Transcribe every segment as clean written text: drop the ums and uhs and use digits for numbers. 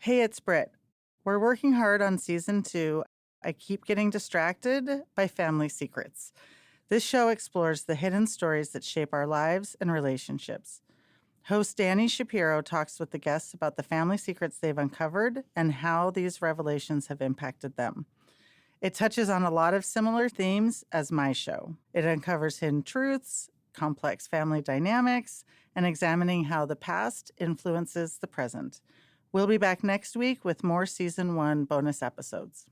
Hey, it's Britt. We're working hard on season 2. I keep getting distracted by family secrets. This show explores the hidden stories that shape our lives and relationships. Host Dani Shapiro talks with the guests about the family secrets they've uncovered and how these revelations have impacted them. It touches on a lot of similar themes as my show. It uncovers hidden truths, complex family dynamics, and examining how the past influences the present. We'll be back next week with more season 1 bonus episodes.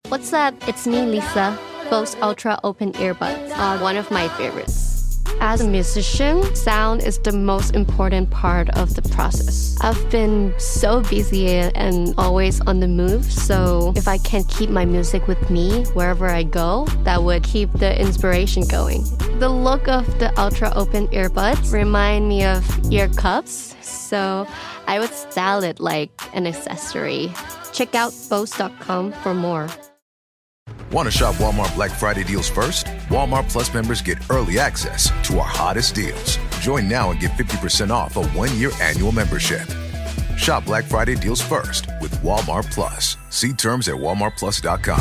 What's up? It's me, Lisa. Bose Ultra Open Earbuds are one of my favorites. As a musician, sound is the most important part of the process. I've been so busy and always on the move, so if I can keep my music with me wherever I go, that would keep the inspiration going. The look of the Ultra Open Earbuds remind me of ear cups, so I would style it like an accessory. Check out Bose.com for more. Want to shop Walmart Black Friday deals first? Walmart Plus members get early access to our hottest deals. Join now and get 50% off a 1-year annual membership. Shop Black Friday deals first with Walmart Plus. See terms at walmartplus.com.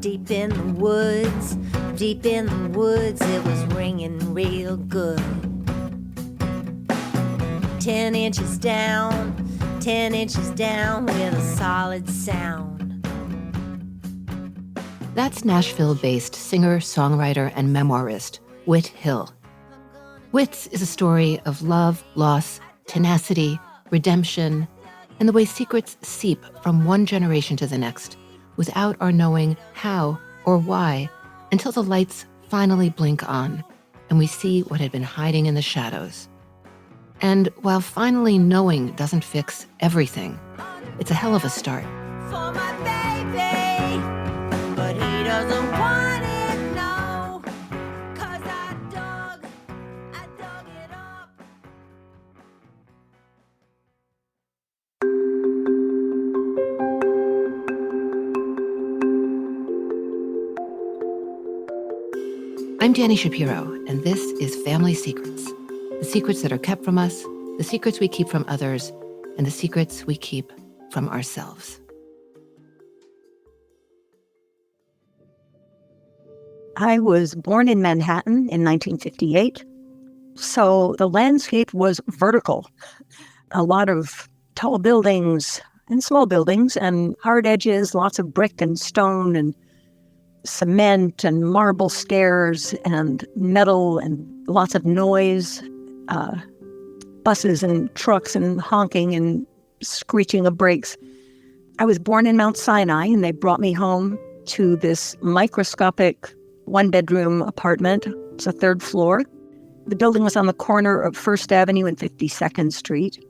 Deep in the woods, it was ringing real good. 10 inches down with a solid sound. That's Nashville-based singer, songwriter, and memoirist Whit Hill. Whit's is a story of love, loss, tenacity, redemption, and the way secrets seep from one generation to the next without our knowing how or why until the lights finally blink on and we see what had been hiding in the shadows. And while finally knowing doesn't fix everything, it's a hell of a start. For my baby, but he doesn't want it, no, 'cause I dug it up. I'm Dani Shapiro, and this is Family Secrets. The secrets that are kept from us, the secrets we keep from others, and the secrets we keep from ourselves. I was born in Manhattan in 1958, so the landscape was vertical. A lot of tall buildings and small buildings and hard edges, lots of brick and stone and cement and marble stairs and metal and lots of noise. Buses and trucks and honking and screeching of brakes. I was born in Mount Sinai, and they brought me home to this microscopic one-bedroom apartment. It's a 3rd floor. The building was on the corner of 1st Avenue and 52nd Street.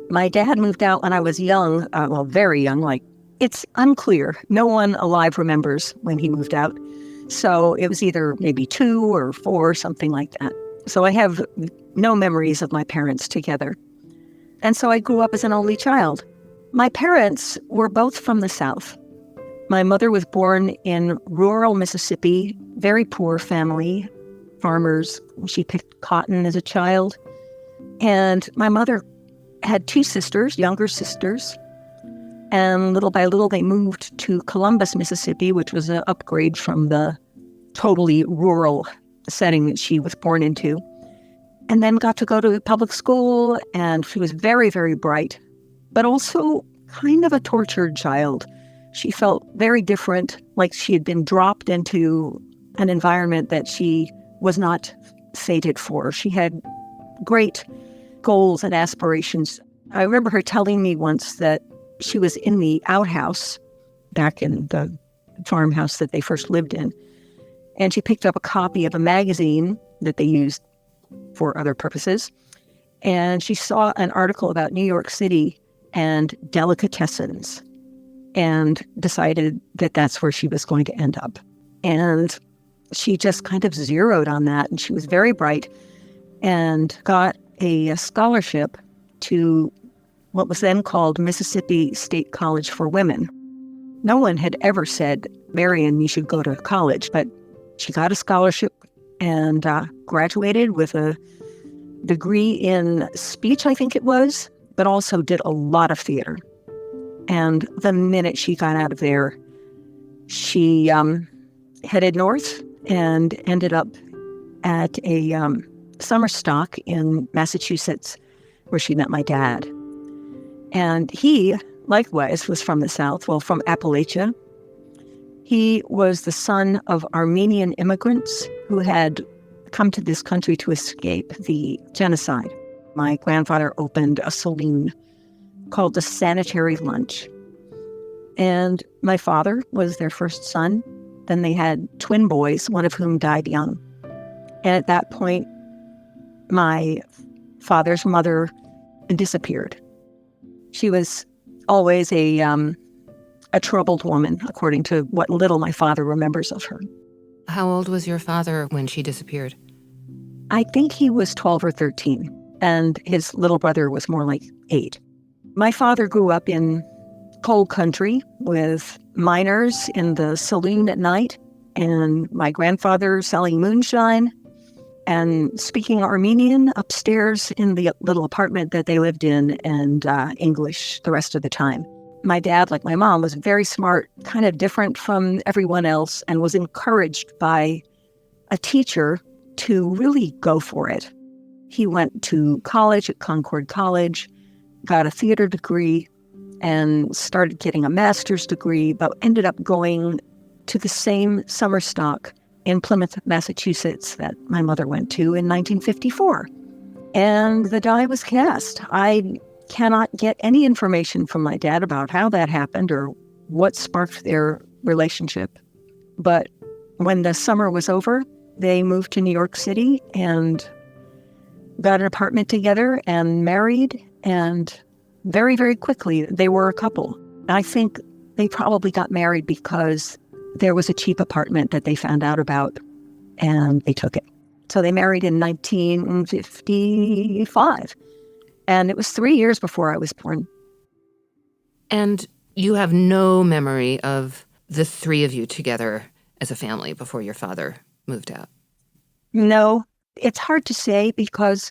My dad moved out when I was young, very young, it's unclear. No one alive remembers when he moved out. So it was either maybe 2 or 4, something like that. So I have no memories of my parents together. And so I grew up as an only child. My parents were both from the South. My mother was born in rural Mississippi, very poor family, farmers. She picked cotton as a child. And my mother had 2 sisters, younger sisters. And little by little, they moved to Columbus, Mississippi, which was an upgrade from the totally rural setting that she was born into, and then got to go to public school. And she was very, very bright, but also kind of a tortured child. She felt very different, like she had been dropped into an environment that she was not fated for. She had great goals and aspirations. I remember her telling me once that she was in the outhouse back in the farmhouse that they first lived in, and she picked up a copy of a magazine that they used for other purposes, and she saw an article about New York City and delicatessens and decided that that's where she was going to end up. And she just kind of zeroed on that, and she was very bright and got a scholarship to what was then called Mississippi State College for Women. No one had ever said, Marion, you should go to college, but she got a scholarship and graduated with a degree in speech, I think it was, but also did a lot of theater. And the minute she got out of there, she headed north and ended up at a summer stock in Massachusetts where she met my dad. And he, likewise, was from the South, well, from Appalachia. He was the son of Armenian immigrants who had come to this country to escape the genocide. My grandfather opened a saloon called the Sanitary Lunch. And my father was their first son. Then they had twin boys, one of whom died young. And at that point, my father's mother disappeared. She was always a troubled woman, according to what little my father remembers of her. How old was your father when she disappeared? I think he was 12 or 13, and his little brother was more like 8. My father grew up in coal country with miners in the saloon at night, and my grandfather selling moonshine and speaking Armenian upstairs in the little apartment that they lived in, and English the rest of the time. My dad, like my mom, was very smart, kind of different from everyone else, and was encouraged by a teacher to really go for it. He went to college at Concord College, got a theater degree, and started getting a master's degree, but ended up going to the same summer stock in Plymouth, Massachusetts that my mother went to in 1954. And the die was cast. I cannot get any information from my dad about how that happened or what sparked their relationship. But when the summer was over, they moved to New York City and got an apartment together and married. And very, very quickly, they were a couple. I think they probably got married because there was a cheap apartment that they found out about, and they took it. So they married in 1955. And it was 3 years before I was born. And you have no memory of the three of you together as a family before your father moved out? No, it's hard to say because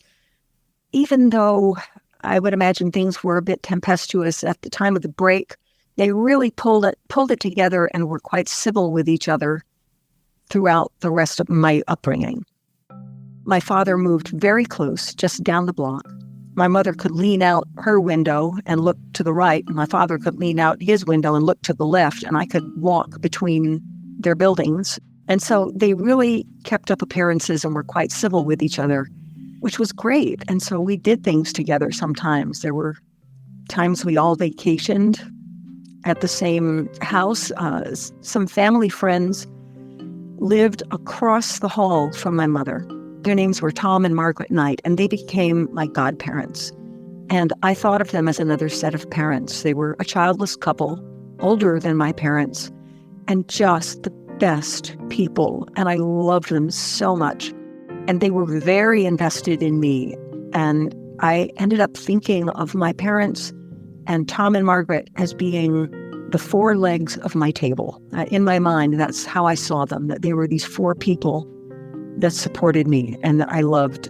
even though I would imagine things were a bit tempestuous at the time of the break, they really pulled it together and were quite civil with each other throughout the rest of my upbringing. My father moved very close, just down the block. My mother could lean out her window and look to the right. My father could lean out his window and look to the left, and I could walk between their buildings. And so they really kept up appearances and were quite civil with each other, which was great. And so we did things together sometimes. There were times we all vacationed at the same house. Some family friends lived across the hall from my mother. Their names were Tom and Margaret Knight, and they became my godparents. And I thought of them as another set of parents. They were a childless couple, older than my parents, and just the best people. And I loved them so much. And they were very invested in me. And I ended up thinking of my parents and Tom and Margaret as being the four legs of my table. In my mind, that's how I saw them, that they were these four people that supported me and that I loved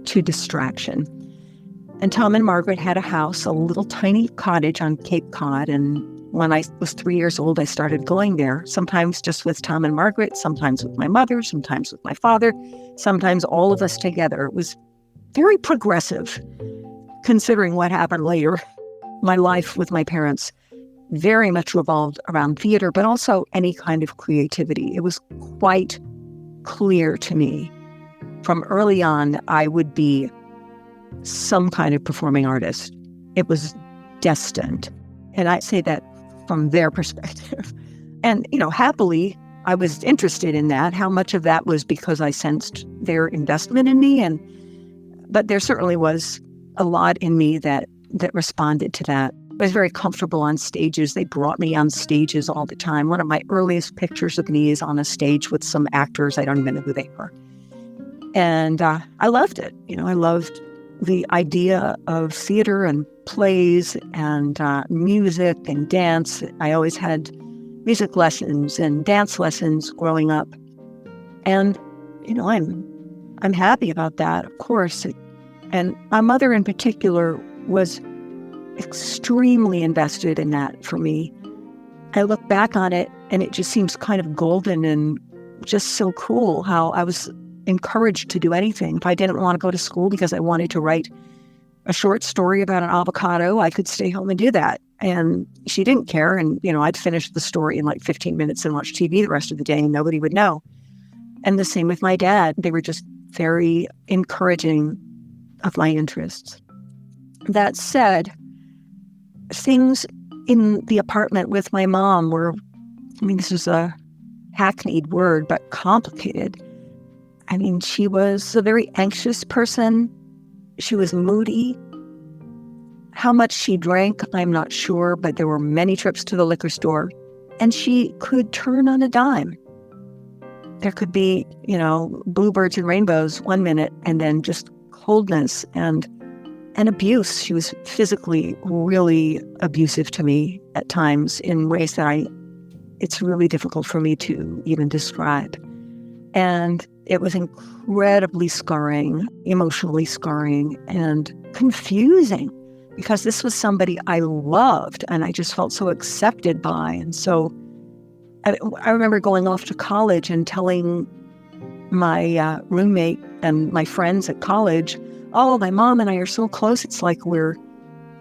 to distraction. And Tom and Margaret had a house, a little tiny cottage on Cape Cod. And when I was 3 years old, I started going there, sometimes just with Tom and Margaret, sometimes with my mother, sometimes with my father, sometimes all of us together. It was very progressive, considering what happened later. My life with my parents very much revolved around theater, but also any kind of creativity. It was quite clear to me from early on I would be some kind of performing artist. It was destined. And I say that from their perspective. And, happily, I was interested in that. How much of that was because I sensed their investment in me? But there certainly was a lot in me that responded to that. I was very comfortable on stages. They brought me on stages all the time. One of my earliest pictures of me is on a stage with some actors. I don't even know who they were. And I loved it. I loved the idea of theater and plays and music and dance. I always had music lessons and dance lessons growing up. And, I'm happy about that. Of course, And my mother in particular was extremely invested in that for me. I look back on it and it just seems kind of golden and just so cool how I was encouraged to do anything. If I didn't want to go to school because I wanted to write a short story about an avocado, I could stay home and do that. And she didn't care. And, I'd finish the story in like 15 minutes and watch TV the rest of the day and nobody would know. And the same with my dad. They were just very encouraging of my interests. That said, things in the apartment with my mom were, this is a hackneyed word, but complicated. She was a very anxious person. She was moody. How much she drank, I'm not sure, but there were many trips to the liquor store. And she could turn on a dime. There could be, bluebirds and rainbows one minute, and then just coldness and abuse. She was physically really abusive to me at times in ways that it's really difficult for me to even describe. And it was incredibly scarring, emotionally scarring, and confusing because this was somebody I loved and I just felt so accepted by. And so I remember going off to college and telling my roommate and my friends at college, oh, my mom and I are so close. It's like we're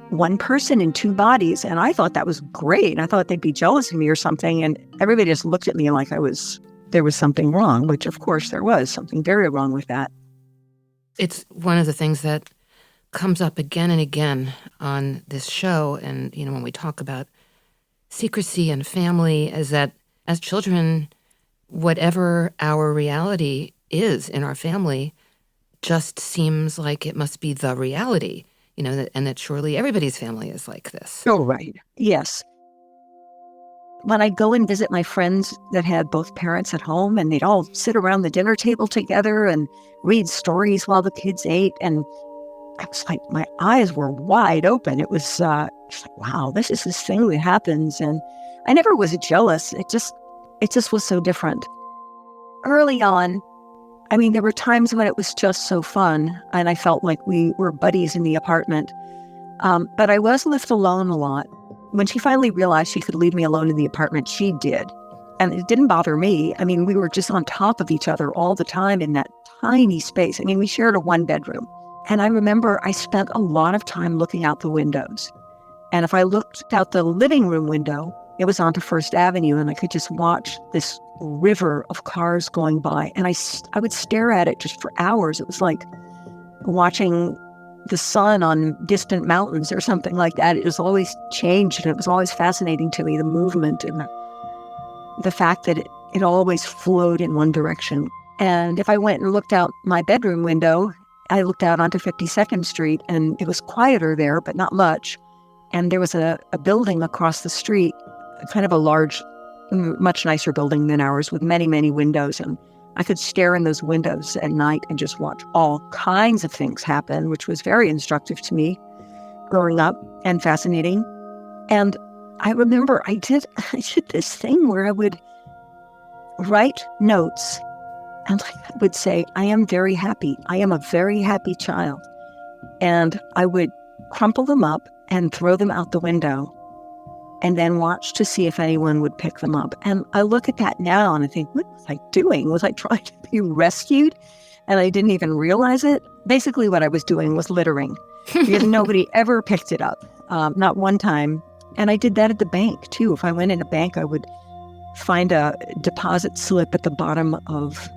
one person in two bodies. And I thought that was great. I thought they'd be jealous of me or something. And everybody just looked at me like there was something wrong, which of course there was something very wrong with that. It's one of the things that comes up again and again on this show. And, when we talk about secrecy and family, is that as children, whatever our reality is in our family just seems like it must be the reality, and that surely everybody's family is like this. Oh, right. Yes. When I'd go and visit my friends that had both parents at home, and they'd all sit around the dinner table together and read stories while the kids ate, and I was like, my eyes were wide open. It was just like, wow, this is this thing that happens. And I never was jealous. It just was so different. Early on, there were times when it was just so fun, and I felt like we were buddies in the apartment. But I was left alone a lot. When she finally realized she could leave me alone in the apartment, she did. And it didn't bother me. We were just on top of each other all the time in that tiny space. We shared a one-bedroom. And I remember I spent a lot of time looking out the windows. And if I looked out the living room window, it was onto First Avenue, and I could just watch this river of cars going by. And I would stare at it just for hours. It was like watching the sun on distant mountains or something like that. It was always changed, and it was always fascinating to me, the movement and the fact that it always flowed in one direction. And if I went and looked out my bedroom window, I looked out onto 52nd Street, and it was quieter there, but not much. And there was a building across the street, kind of a large, much nicer building than ours, with many, many windows. And I could stare in those windows at night and just watch all kinds of things happen, which was very instructive to me growing up and fascinating. And I remember I did this thing where I would write notes and I would say, I am very happy. I am a very happy child. And I would crumple them up and throw them out the window and then watch to see if anyone would pick them up. And I look at that now and I think, what was I doing? Was I trying to be rescued? And I didn't even realize it. Basically, what I was doing was littering because nobody ever picked it up, not one time. And I did that at the bank, too. If I went in a bank, I would find a deposit slip at the bottom of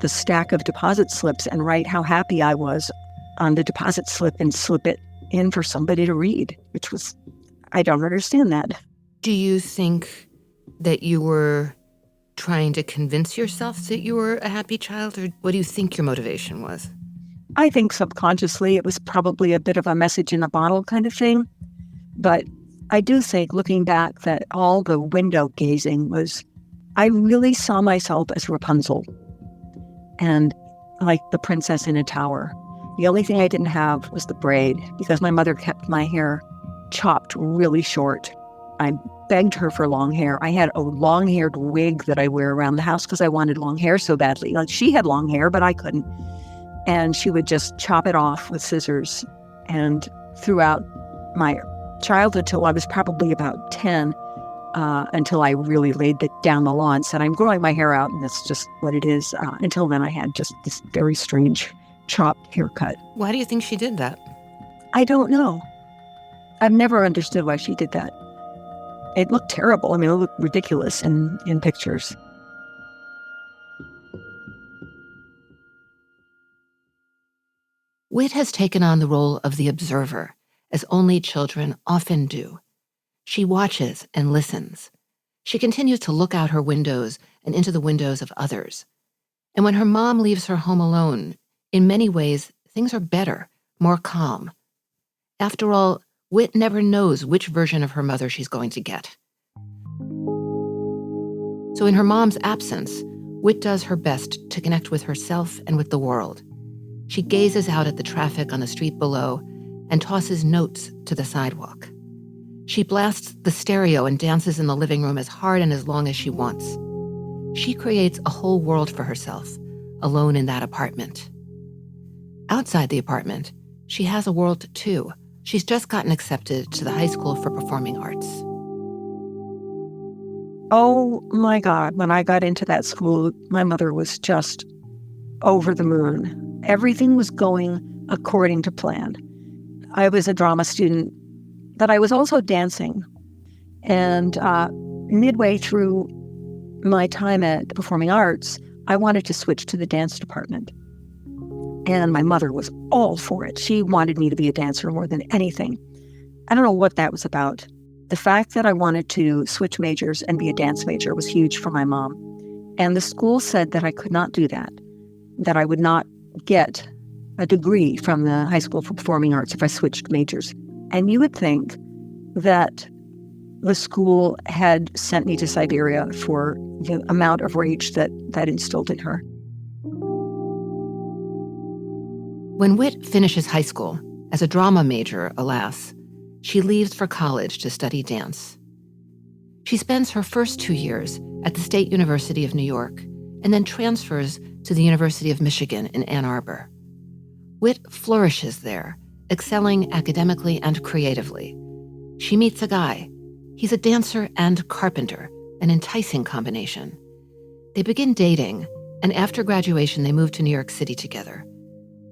the stack of deposit slips and write how happy I was on the deposit slip and slip it in for somebody to read, which was, I don't understand that. Do you think that you were trying to convince yourself that you were a happy child, or what do you think your motivation was? I think subconsciously it was probably a bit of a message in a bottle kind of thing. But I do think, looking back, that all the window gazing was, I really saw myself as Rapunzel and like the princess in a tower. The only thing I didn't have was the braid because my mother kept my hair chopped really short. I begged her for long hair. I had a long-haired wig that I wear around the house because I wanted long hair so badly. Like, she had long hair, but I couldn't. and she would just chop it off with scissors. And throughout my childhood till I was probably about 10, until I really laid it down the law and said, I'm growing my hair out, and that's just what it is. Until then, I had just this very strange chopped haircut. Why do you think she did that? I don't know. I've never understood why she did that. It looked terrible. I mean, it looked ridiculous in pictures. Whit has taken on the role of the observer, as only children often do. She watches and listens. She continues to look out her windows and into the windows of others. And when her mom leaves her home alone, in many ways, things are better, more calm. After all, Whit never knows which version of her mother she's going to get. So in her mom's absence, Whit does her best to connect with herself and with the world. She gazes out at the traffic on the street below and tosses notes to the sidewalk. She blasts the stereo and dances in the living room as hard and as long as she wants. She creates a whole world for herself, alone in that apartment. Outside the apartment, she has a world too. She's just gotten accepted to the High School for Performing Arts. Oh my God, when I got into that school, my mother was just over the moon. Everything was going according to plan. I was a drama student, but I was also dancing. And midway through my time at the Performing Arts, I wanted to switch to the dance department. And my mother was all for it. She wanted me to be a dancer more than anything. I don't know what that was about. The fact that I wanted to switch majors and be a dance major was huge for my mom. And the school said that I could not do that I would not get a degree from the High School for Performing Arts if I switched majors. And you would think that the school had sent me to Siberia for the amount of rage that instilled in her. When Whit finishes high school, as a drama major, alas, she leaves for college to study dance. She spends her first 2 years at the State University of New York and then transfers to the University of Michigan in Ann Arbor. Whit flourishes there, excelling academically and creatively. She meets a guy. He's a dancer and carpenter, an enticing combination. They begin dating, and after graduation, they move to New York City together.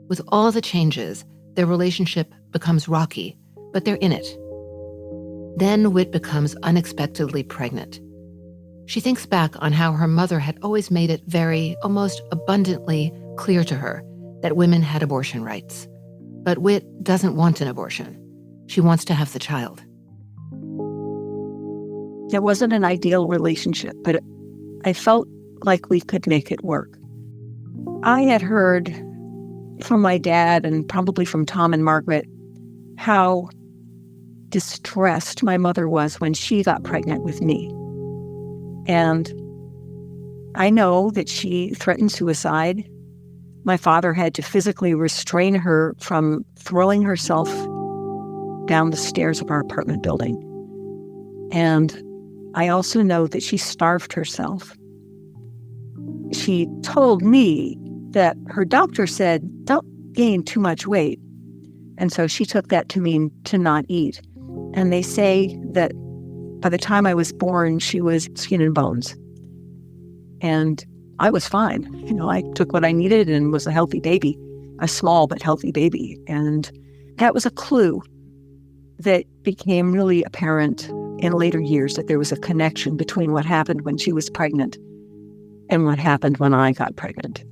With all the changes, their relationship becomes rocky, but they're in it. Then Whit becomes unexpectedly pregnant. She thinks back on how her mother had always made it very, almost abundantly clear to her that women had abortion rights. But Whit doesn't want an abortion. She wants to have the child. It wasn't an ideal relationship, but I felt like we could make it work. I had heard from my dad and probably from Tom and Margaret how distressed my mother was when she got pregnant with me. And I know that she threatened suicide. My father had to physically restrain her from throwing herself down the stairs of our apartment building. And I also know that she starved herself. She told me that her doctor said, don't gain too much weight. And so she took that to mean to not eat. And they say that by the time I was born, she was skin and bones. And I was fine. You know, I took what I needed and was a healthy baby, a small but healthy baby. And that was a clue that became really apparent in later years, that there was a connection between what happened when she was pregnant and what happened when I got pregnant.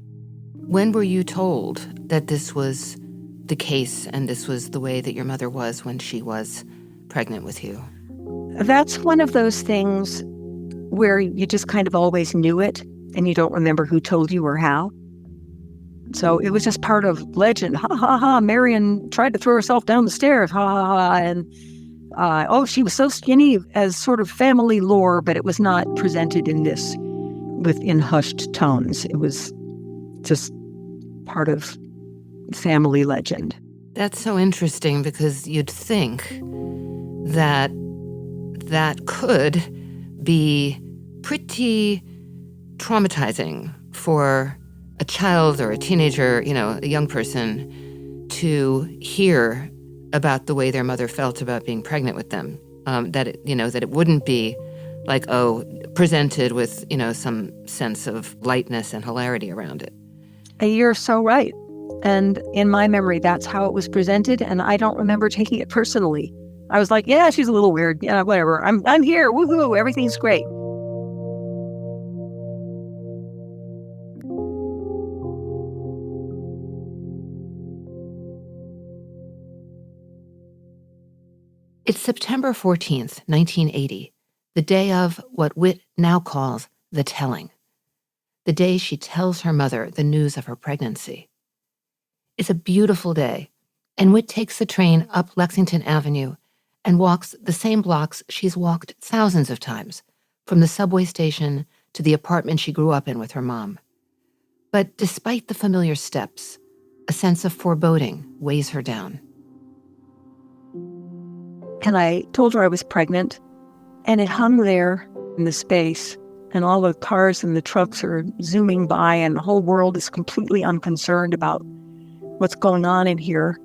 When were you told that this was the case and this was the way that your mother was when she was pregnant with you? That's one of those things where you just kind of always knew it and you don't remember who told you or how. So it was just part of legend. Ha, ha, ha, Marion tried to throw herself down the stairs. Ha, ha, ha. And, she was so skinny, as sort of family lore, but it was not presented in this in hushed tones. It was just part of family legend. That's so interesting, because you'd think that that could be pretty traumatizing for a a child or a teenager, a young person, to hear about the way their mother felt about being pregnant with them. That it wouldn't be like, presented with, some sense of lightness and hilarity around it. You're so right. And in my memory, that's how it was presented, and I don't remember taking it personally. I was like, yeah, she's a little weird. Yeah, whatever. I'm here. Woohoo. Everything's great. It's September 14th, 1980, the day of what Whit now calls the telling. The day she tells her mother the news of her pregnancy. It's a beautiful day, and Whit takes the train up Lexington Avenue and walks the same blocks she's walked thousands of times, from the subway station to the apartment she grew up in with her mom. But despite the familiar steps, a sense of foreboding weighs her down. And I told her I was pregnant, and it hung there in the space, and all the cars and the trucks are zooming by, and the whole world is completely unconcerned about what's going on in here.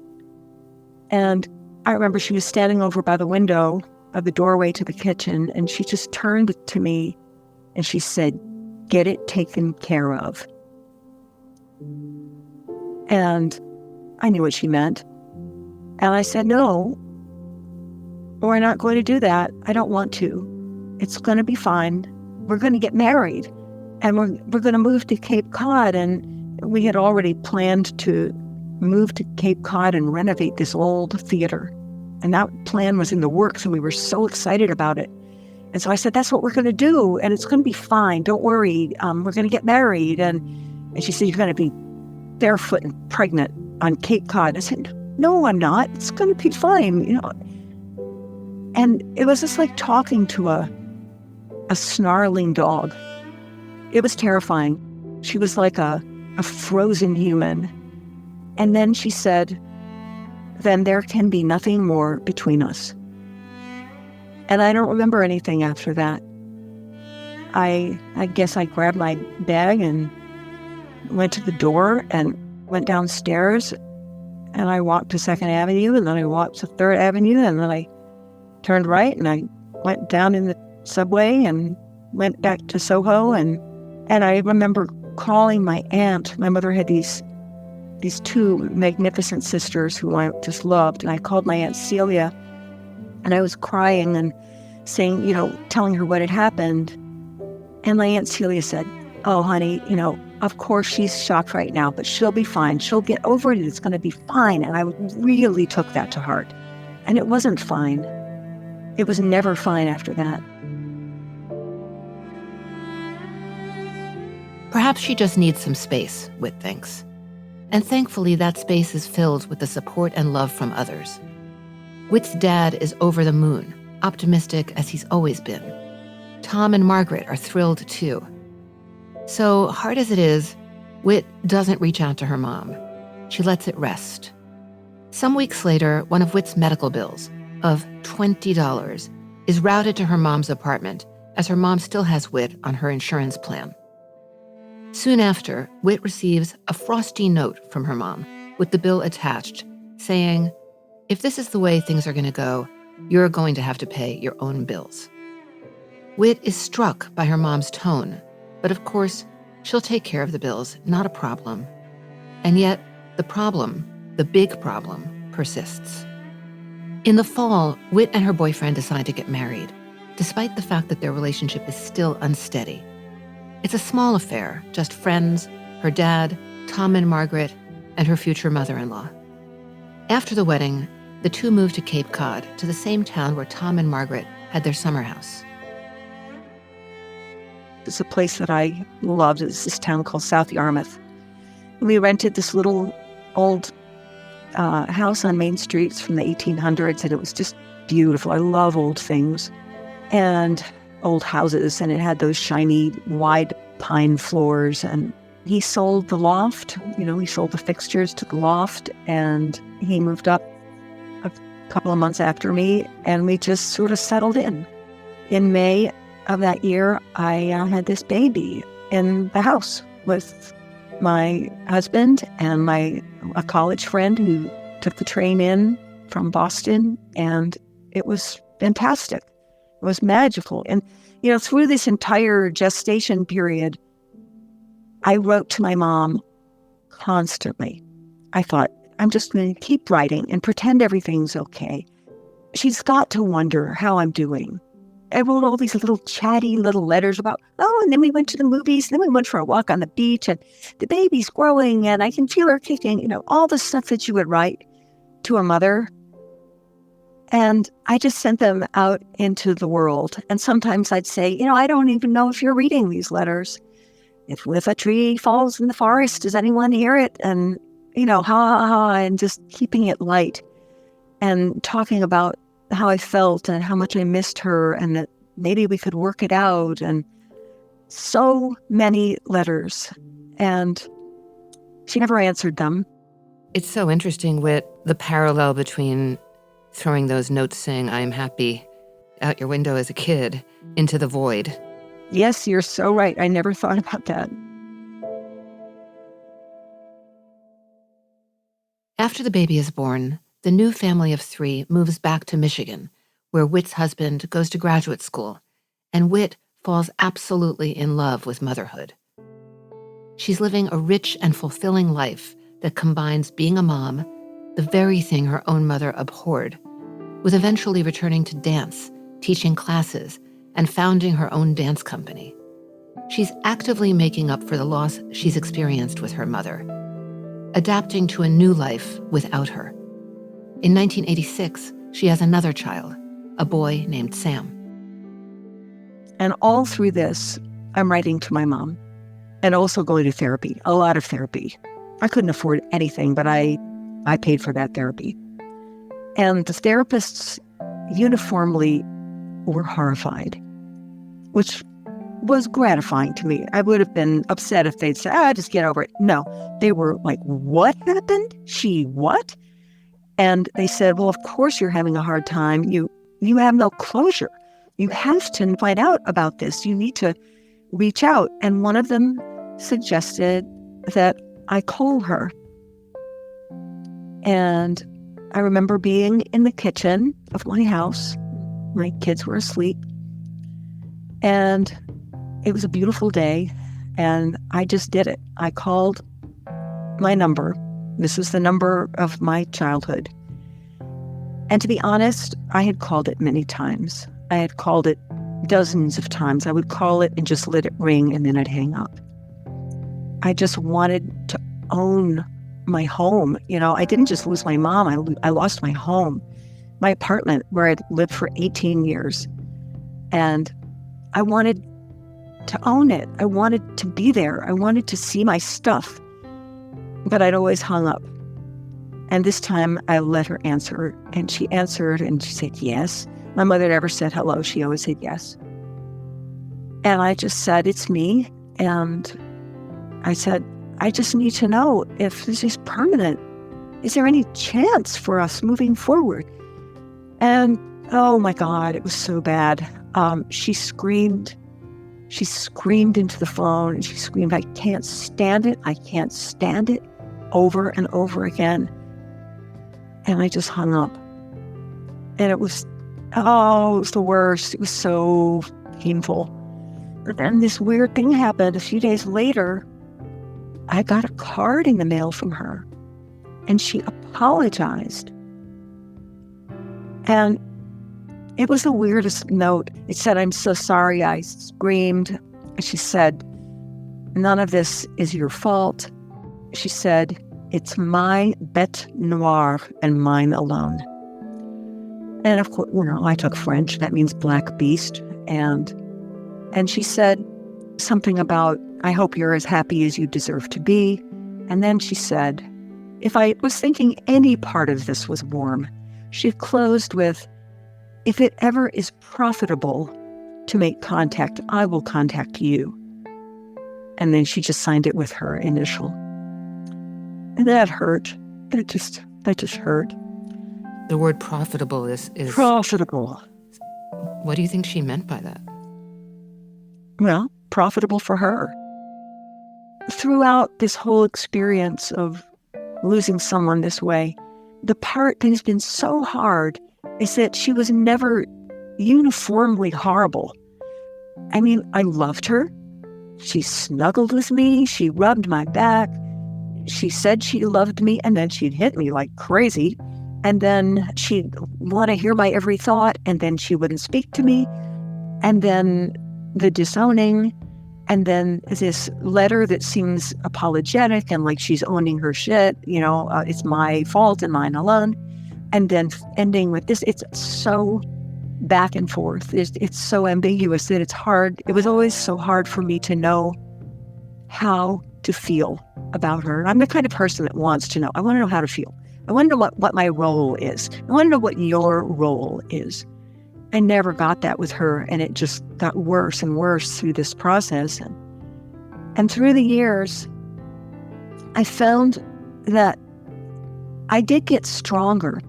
And I remember she was standing over by the window of the doorway to the kitchen, and she just turned to me and she said, "Get it taken care of." And I knew what she meant. And I said, "No, we're not going to do that. I don't want to. It's going to be fine. We're going to get married, and we're going to move to Cape Cod." And we had already planned to move to Cape Cod and renovate this old theater. And that plan was in the works, and we were so excited about it. And so I said, "That's what we're going to do, and it's going to be fine. Don't worry. We're going to get married." And she said, "You're going to be barefoot and pregnant on Cape Cod." I said, "No, I'm not. It's going to be fine, And it was just like talking to a snarling dog. It was terrifying. She was like a frozen human. And then she said, "Then there can be nothing more between us." And I don't remember anything after that. I guess I grabbed my bag and went to the door and went downstairs, and I walked to 2nd Avenue, and then I walked to 3rd Avenue, and then I turned right, and I went down in the subway and went back to Soho. And I remember calling my aunt. My mother had these 2 magnificent sisters who I just loved. And I called my Aunt Celia, and I was crying and saying, telling her what had happened. And my Aunt Celia said, "Oh, honey, of course she's shocked right now, but she'll be fine. She'll get over it. It's going to be fine." And I really took that to heart. And it wasn't fine. It was never fine after that. Perhaps she just needs some space, Whit thinks. And thankfully, that space is filled with the support and love from others. Whit's dad is over the moon, optimistic as he's always been. Tom and Margaret are thrilled too. So hard as it is, Whit doesn't reach out to her mom. She lets it rest. Some weeks later, one of Whit's medical bills, of $20, is routed to her mom's apartment, as her mom still has Whit on her insurance plan. Soon after, Whit receives a frosty note from her mom with the bill attached, saying, "If this is the way things are going to go, you're going to have to pay your own bills." Whit is struck by her mom's tone, but of course, she'll take care of the bills, not a problem. And yet, the problem, the big problem, persists. In the fall, Whit and her boyfriend decide to get married, despite the fact that their relationship is still unsteady. It's a small affair, just friends, her dad, Tom and Margaret, and her future mother-in-law. After the wedding, the 2 moved to Cape Cod, to the same town where Tom and Margaret had their summer house. It's a place that I loved. It's this town called South Yarmouth. We rented this little old house on Main Street from the 1800s, and it was just beautiful. I love old things and old houses, and it had those shiny, wide pine floors. And he sold the loft, he sold the fixtures to the loft, and he moved up a couple of months after me, and we just sort of settled in. In May of that year, I had this baby in the house with my husband and a college friend who took the train in from Boston, and it was fantastic. It was magical. And, through this entire gestation period, I wrote to my mom constantly. I thought, I'm just going to keep writing and pretend everything's okay. She's got to wonder how I'm doing. I wrote all these little chatty little letters about, and then we went to the movies, and then we went for a walk on the beach, and the baby's growing, and I can feel her kicking, all the stuff that you would write to a mother. And I just sent them out into the world. And sometimes I'd say, I don't even know if you're reading these letters. If a tree falls in the forest, does anyone hear it? And, ha, ha, ha, and just keeping it light and talking about how I felt and how much I missed her and that maybe we could work it out. And so many letters. And she never answered them. It's so interesting, Whit, the parallel between throwing those notes saying, I'm happy, out your window as a kid, into the void. Yes, you're so right. I never thought about that. After the baby is born, the new family of 3 moves back to Michigan, where Whit's husband goes to graduate school, and Whit falls absolutely in love with motherhood. She's living a rich and fulfilling life that combines being a mom, the very thing her own mother abhorred, with eventually returning to dance, teaching classes, and founding her own dance company. She's actively making up for the loss she's experienced with her mother, adapting to a new life without her. In 1986, she has another child, a boy named Sam. And all through this, I'm writing to my mom and also going to therapy, a lot of therapy. I couldn't afford anything, but I paid for that therapy. And the therapists uniformly were horrified, which was gratifying to me. I would have been upset if they'd say, just get over it. No, they were like, what happened? She what? And they said, well, of course you're having a hard time. You have no closure. You have to find out about this. You need to reach out. And one of them suggested that I call her. And I remember being in the kitchen of my house. My kids were asleep. And it was a beautiful day. And I just did it. I called my number. This was the number of my childhood. And to be honest, I had called it many times. I had called it dozens of times. I would call it and just let it ring, and then I'd hang up. I just wanted to own my home. I didn't just lose my mom. I lost my home, my apartment where I'd lived for 18 years. And I wanted to own it. I wanted to be there. I wanted to see my stuff. But I'd always hung up. And this time I let her answer, and she answered, and she said yes. My mother never said hello. She always said yes. And I just said, it's me. And I said, I just need to know if this is permanent. Is there any chance for us moving forward? And oh my God, it was so bad. She screamed. She screamed into the phone, and she screamed, I can't stand it. I can't stand it, over and over again. And I just hung up. And it was the worst. It was so painful. But then this weird thing happened. A few days later, I got a card in the mail from her, and she apologized. And it was the weirdest note. It said, I'm so sorry I screamed. She said, none of this is your fault. She said, it's my bête noire and mine alone. And of course, I took French. That means black beast. And she said something about, I hope you're as happy as you deserve to be. And then she said, if I was thinking any part of this was warm, she closed with, if it ever is profitable to make contact, I will contact you. And then she just signed it with her initial. And that hurt. That just hurt. The word profitable is profitable. What do you think she meant by that? Well, profitable for her. throughout this whole experience of losing someone this way, the part that has been so hard is that she was never uniformly horrible. I mean, I loved her. She snuggled with me. She rubbed my back. She said she loved me, and then she'd hit me like crazy. And then she'd want to hear my every thought, and then she wouldn't speak to me. And then the disowning, and then this letter that seems apologetic and like she's owning her shit, it's my fault and mine alone. And then ending with this, it's so back and forth. It's so ambiguous that it's hard. It was always so hard for me to know how to feel about her. I'm the kind of person that wants to know. I want to know how to feel. I want to know what my role is. I want to know what your role is. I never got that with her, and it just got worse and worse through this process. And through the years, I found that I did get stronger,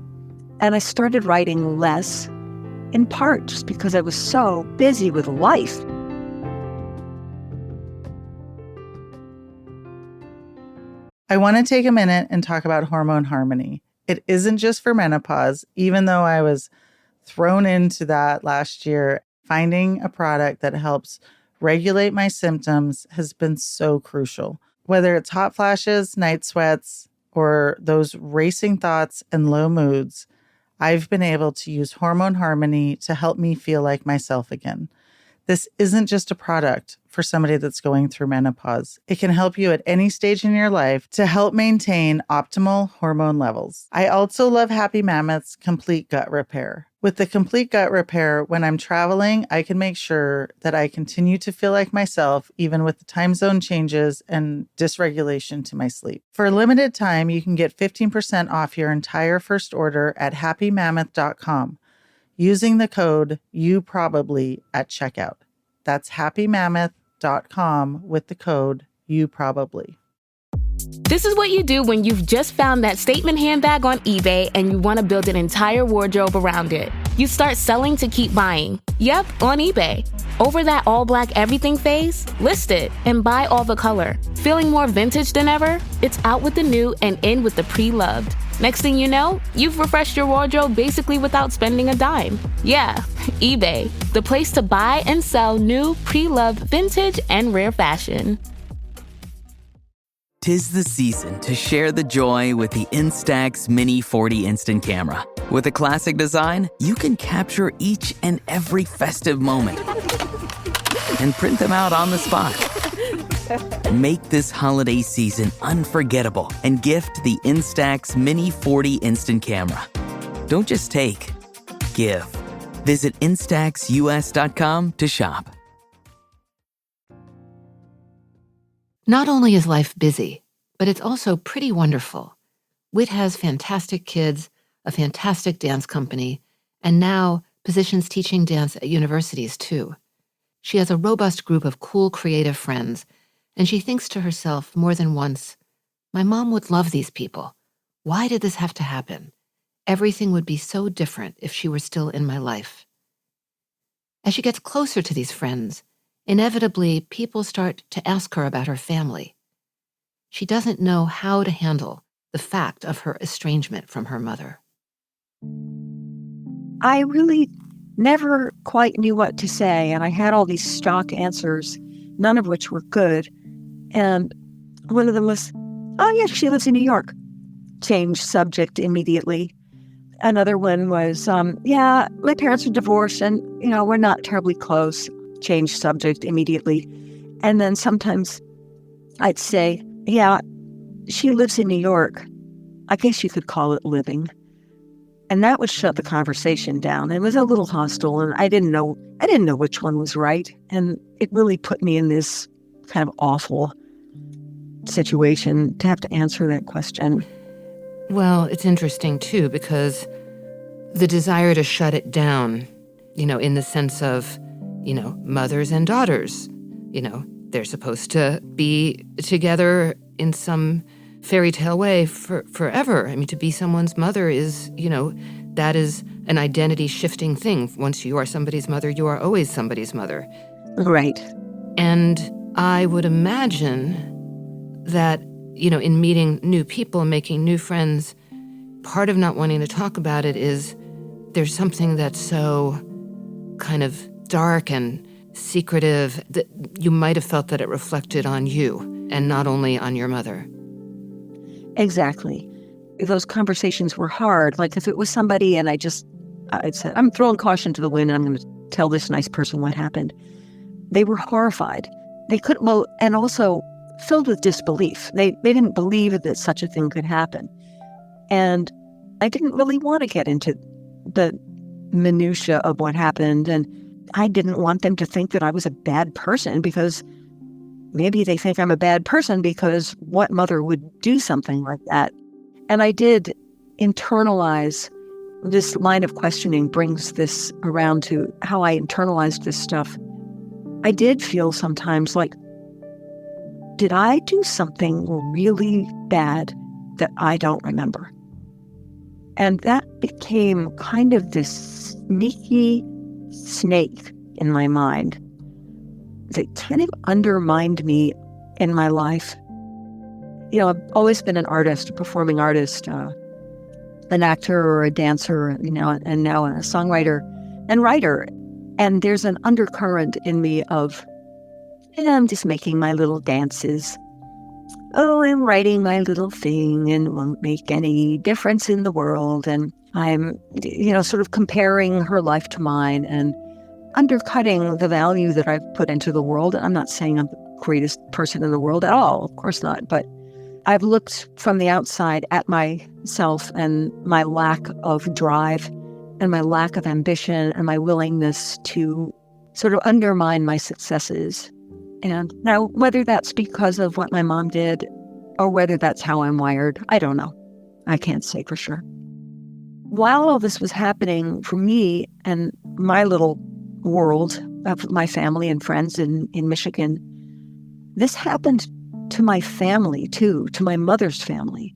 and I started writing less, in part just because I was so busy with life. I want to take a minute and talk about hormone harmony. It isn't just for menopause, even though I was thrown into that last year. Finding a product that helps regulate my symptoms has been so crucial. Whether it's hot flashes, night sweats, or those racing thoughts and low moods, I've been able to use Hormone Harmony to help me feel like myself again. This isn't just a product for somebody that's going through menopause. It can help you at any stage in your life to help maintain optimal hormone levels. I also love Happy Mammoth's Complete Gut Repair. With the Complete Gut Repair, when I'm traveling, I can make sure that I continue to feel like myself, even with the time zone changes and dysregulation to my sleep. For a limited time, you can get 15% off your entire first order at happymammoth.com using the code YouProbably at checkout. That's happymammoth.com with the code YouProbably. This is what you do when you've just found that statement handbag on eBay and you want to build an entire wardrobe around it. You start selling to keep buying. Yep, on eBay. Over that all-black everything phase, list it and buy all the color. Feeling more vintage than ever? It's out with the new and in with the pre-loved. Next thing you know, you've refreshed your wardrobe basically without spending a dime. Yeah, eBay, the place to buy and sell new, pre-loved, vintage, and rare fashion. 'Tis the season to share the joy with the Instax Mini 40 Instant Camera. With a classic design, you can capture each and every festive moment and print them out on the spot. Make this holiday season unforgettable and gift the Instax Mini 40 Instant Camera. Don't just take, give. Visit instaxus.com to shop. Not only is life busy, but it's also pretty wonderful. Whit has fantastic kids, a fantastic dance company, and now positions teaching dance at universities too. She has a robust group of cool, creative friends, and she thinks to herself more than once, my mom would love these people. Why did this have to happen? Everything would be so different if she were still in my life. As she gets closer to these friends, inevitably people start to ask her about her family. She doesn't know how to handle the fact of her estrangement from her mother. I really never quite knew what to say, and I had all these stock answers, none of which were good. And one of them was, oh, yeah, she lives in New York. Change subject immediately. Another one was, yeah, my parents are divorced and, we're not terribly close. Change subject immediately. And then sometimes I'd say, yeah, she lives in New York. I guess you could call it living. And that would shut the conversation down. It was a little hostile, and I didn't know which one was right. And it really put me in this kind of awful situation to have to answer that question. Well, it's interesting, too, because the desire to shut it down, in the sense of, mothers and daughters, they're supposed to be together in some fairy tale way forever. I mean, to be someone's mother is, that is an identity shifting thing. Once you are somebody's mother, you are always somebody's mother. Right. And I would imagine that, in meeting new people, making new friends, part of not wanting to talk about it is there's something that's so kind of dark and secretive that you might have felt that it reflected on you and not only on your mother. Exactly. Those conversations were hard. Like if it was somebody and I'd said, I'm throwing caution to the wind and I'm going to tell this nice person what happened. They were horrified. They couldn't, and also filled with disbelief. They didn't believe that such a thing could happen. And I didn't really want to get into the minutia of what happened. And I didn't want them to think that I was a bad person, because maybe they think I'm a bad person because what mother would do something like that? And I did internalize this line of questioning, brings this around to how I internalized this stuff. I did feel sometimes like, did I do something really bad that I don't remember? And that became kind of this sneaky snake in my mind that kind of undermined me in my life. I've always been an artist, a performing artist, an actor or a dancer, and now a songwriter and writer. And there's an undercurrent in me of, I'm just making my little dances. Oh, I'm writing my little thing and won't make any difference in the world. And I'm, sort of comparing her life to mine and undercutting the value that I've put into the world. I'm not saying I'm the greatest person in the world at all, of course not. But I've looked from the outside at myself and my lack of drive and my lack of ambition and my willingness to sort of undermine my successes. And now, whether that's because of what my mom did or whether that's how I'm wired, I don't know. I can't say for sure. While all this was happening for me and my little world of my family and friends in Michigan, this happened to my family too, to my mother's family.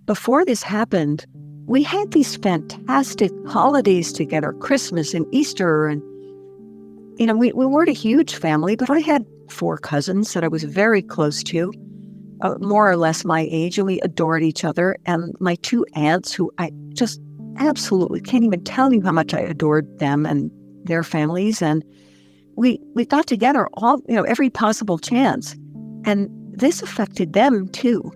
Before this happened, we had these fantastic holidays together, Christmas and Easter. And, we weren't a huge family, but I had 4 cousins that I was very close to, more or less my age, and we adored each other. And my 2 aunts, who I just absolutely can't even tell you how much I adored them and their families. And we got together every possible chance. And this affected them too,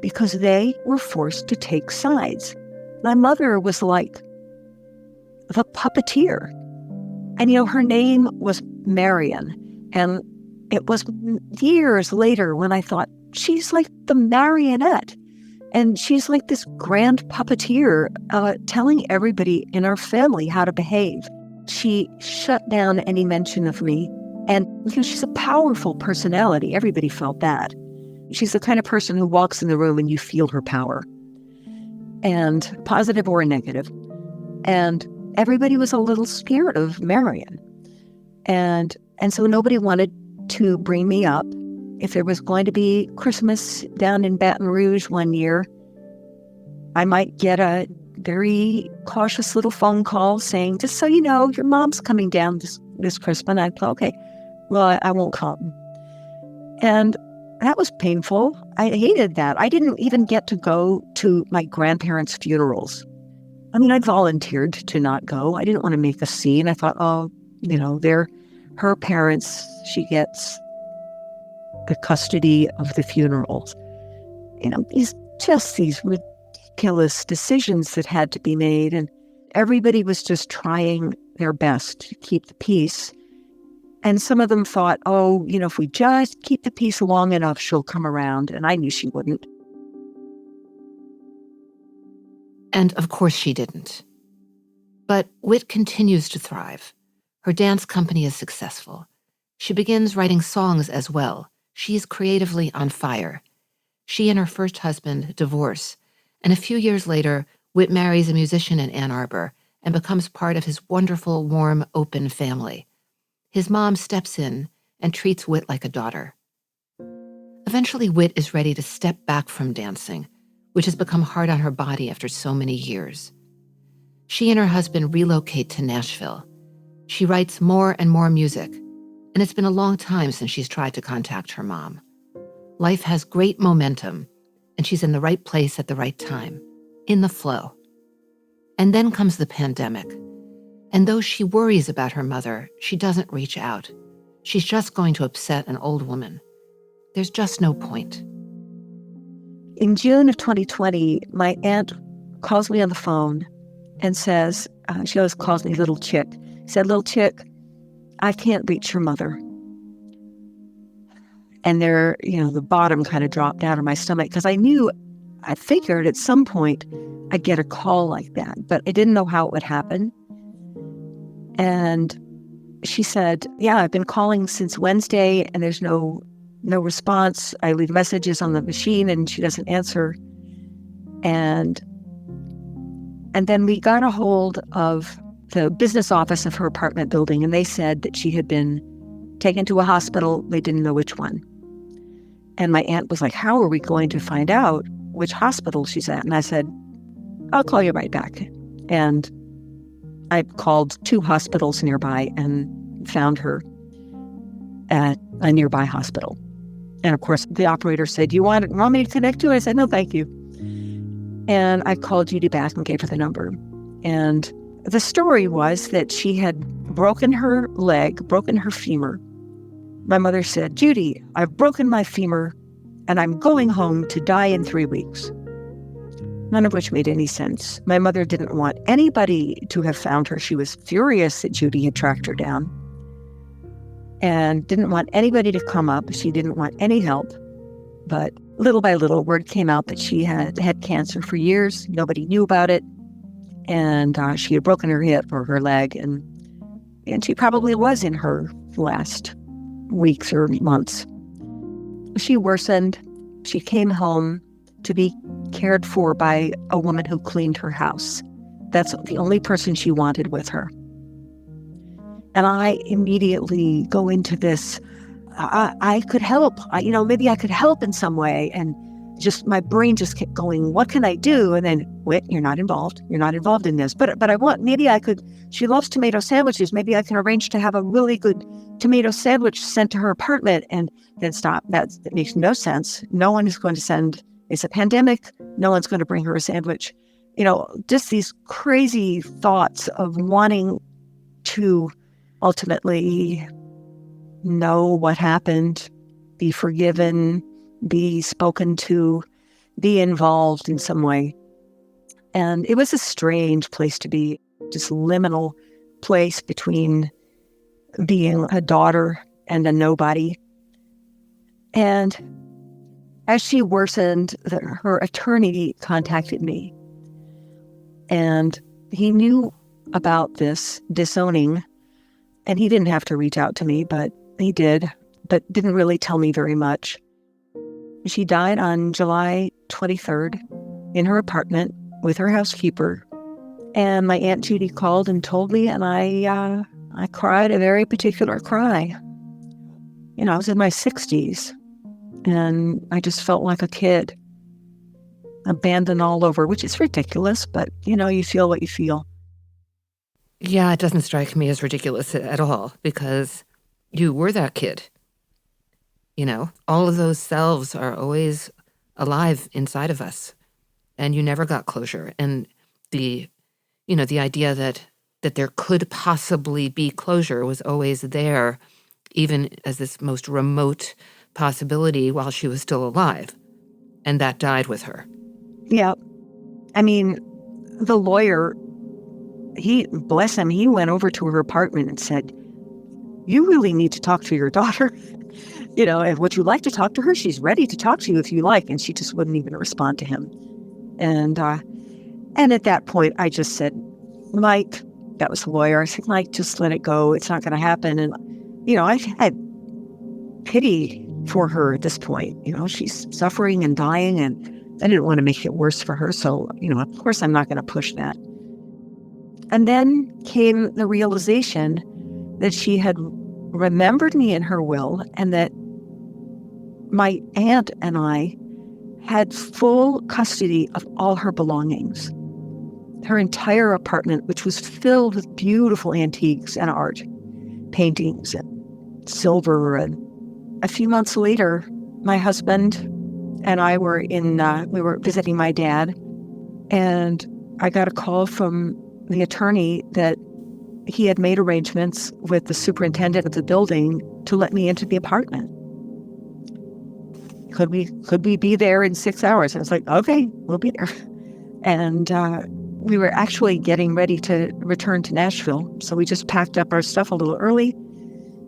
because they were forced to take sides. My mother was like the puppeteer. And, her name was Marion. And it was years later when I thought, she's like the marionette. And she's like this grand puppeteer telling everybody in our family how to behave. She shut down any mention of me. And she's a powerful personality. Everybody felt that. She's the kind of person who walks in the room and you feel her power, and positive or negative. And everybody was a little scared of Marion. And so nobody wanted to bring me up. If there was going to be Christmas down in Baton Rouge one year, I might get a very cautious little phone call saying, just so you know, your mom's coming down this Christmas. And I thought, okay, well, I won't come. And that was painful. I hated that. I didn't even get to go to my grandparents' funerals. I volunteered to not go. I didn't want to make a scene. I thought, they're her parents. She gets the custody of the funerals. These ridiculous decisions that had to be made. And everybody was just trying their best to keep the peace. And some of them thought, if we just keep the peace long enough, she'll come around. And I knew she wouldn't. And of course she didn't. But Whit continues to thrive. Her dance company is successful. She begins writing songs as well. She's creatively on fire. She and her first husband divorce, and a few years later, Whit marries a musician in Ann Arbor and becomes part of his wonderful, warm, open family. His mom steps in and treats Whit like a daughter. Eventually, Whit is ready to step back from dancing, which has become hard on her body after so many years. She and her husband relocate to Nashville. She writes more and more music, and it's been a long time since she's tried to contact her mom. Life has great momentum, and she's in the right place at the right time, in the flow. And then comes the pandemic. And though she worries about her mother, she doesn't reach out. She's just going to upset an old woman. There's just no point. In June of 2020, my aunt calls me on the phone and says, she always calls me little chick, said, little chick, I can't reach your mother. And there, the bottom kind of dropped out of my stomach because I figured at some point I'd get a call like that, but I didn't know how it would happen. And she said, yeah, I've been calling since Wednesday and there's no response. I leave messages on the machine and she doesn't answer. And then we got a hold of the business office of her apartment building, and they said that she had been taken to a hospital. They didn't know which one. And my aunt was like, how are we going to find out which hospital she's at? And I said, I'll call you right back. And I called 2 hospitals nearby and found her at a nearby hospital. And of course, the operator said, do you want me to connect you? I said, no, thank you. And I called Judy back and gave her the number. And the story was that she had broken her leg, broken her femur. My mother said, Judy, I've broken my femur and I'm going home to die in 3 weeks. None of which made any sense. My mother didn't want anybody to have found her. She was furious that Judy had tracked her down and didn't want anybody to come up. She didn't want any help. But little by little, word came out that she had had cancer for years. Nobody knew about it. And she had broken her hip or her leg. And she probably was in her last weeks or months. She worsened. She came home to be cared for by a woman who cleaned her house. That's the only person she wanted with her. And I immediately go into this, I could help. Maybe I could help in some way. And just my brain just kept going, what can I do? And then, Whit, you're not involved. You're not involved in this. But maybe I could, she loves tomato sandwiches. Maybe I can arrange to have a really good tomato sandwich sent to her apartment. And then stop. That makes no sense. No one is going to send, it's a pandemic. No one's going to bring her a sandwich. Just these crazy thoughts of wanting to ultimately know what happened, be forgiven, be spoken to, be involved in some way. And it was a strange place to be, just liminal place between being a daughter and a nobody. And as she worsened, her attorney contacted me. And he knew about this disowning. And he didn't have to reach out to me, but he did, but didn't really tell me very much. She died on July 23rd in her apartment with her housekeeper. And my Aunt Judy called and told me, and I cried a very particular cry. I was in my 60s, and I just felt like a kid, abandoned all over, which is ridiculous, but, you feel what you feel. Yeah, it doesn't strike me as ridiculous at all, because you were that kid. All of those selves are always alive inside of us, and you never got closure. And the idea that there could possibly be closure was always there, even as this most remote possibility while she was still alive. And that died with her. Yeah. The lawyer, bless him, he went over to her apartment and said, you really need to talk to your daughter. And would you like to talk to her? She's ready to talk to you if you like. And she just wouldn't even respond to him. And at that point, I just said, Mike, that was the lawyer. I said, Mike, just let it go. It's not going to happen. And, I had pity for her at this point. She's suffering and dying, and I didn't want to make it worse for her. So, of course, I'm not going to push that. And then came the realization that she had remembered me in her will, and that my aunt and I had full custody of all her belongings. Her entire apartment, which was filled with beautiful antiques and art, paintings and silver. And a few months later, my husband and I were we were visiting my dad, and I got a call from the attorney that he had made arrangements with the superintendent of the building to let me into the apartment. Could we be there in 6 hours? And I was like, okay, we'll be there. And we were actually getting ready to return to Nashville, so we just packed up our stuff a little early.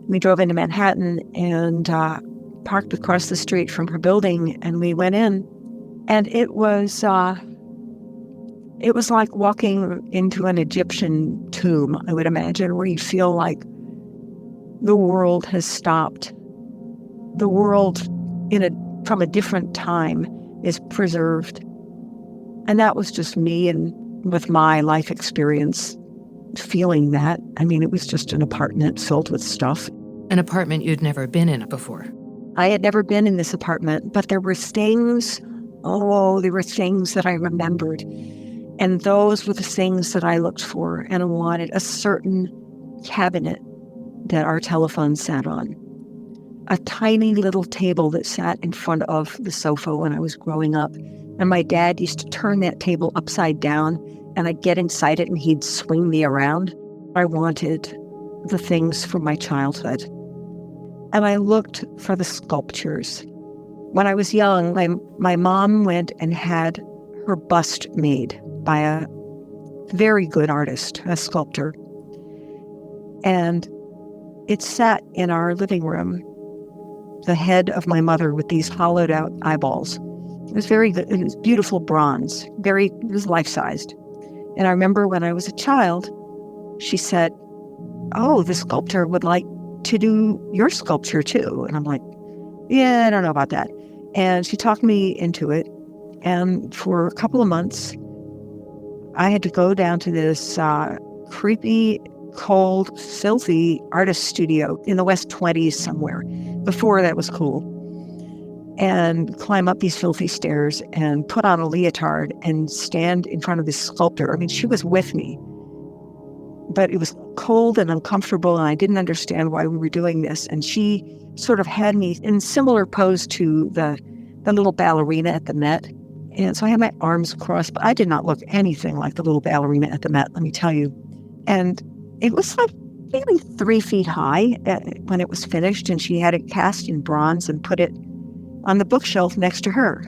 We drove into Manhattan and parked across the street from her building, and we went in. And it was like walking into an Egyptian tomb, I would imagine, where you feel like the world has stopped. The world from a different time is preserved. And that was just me, and with my life experience, feeling that. I mean, it was just an apartment filled with stuff. An apartment you'd never been in before. I had never been in this apartment, but there were things that I remembered. And those were the things that I looked for and wanted. A certain cabinet that our telephone sat on. A tiny little table that sat in front of the sofa when I was growing up. And my dad used to turn that table upside down, and I'd get inside it and he'd swing me around. I wanted the things from my childhood. And I looked for the sculptures. When I was young, my mom went and had her bust made by a very good artist, a sculptor. And it sat in our living room, the head of my mother with these hollowed out eyeballs. It was very good. It was beautiful bronze, it was life-sized. And I remember when I was a child, she said, "Oh, the sculptor would like to do your sculpture too." And I'm like, "Yeah, I don't know about that." And she talked me into it. And for a couple of months, I had to go down to this creepy, cold, filthy artist studio in the West 20s somewhere. Before that was cool. And climb up these filthy stairs and put on a leotard and stand in front of this sculptor. I mean, she was with me. But it was cold and uncomfortable, and I didn't understand why we were doing this. And she sort of had me in similar pose to the little ballerina at the Met. And so I had my arms crossed, but I did not look anything like the little ballerina at the Met, let me tell you. And it was like maybe 3 feet high when it was finished, and she had it cast in bronze and put it on the bookshelf next to her.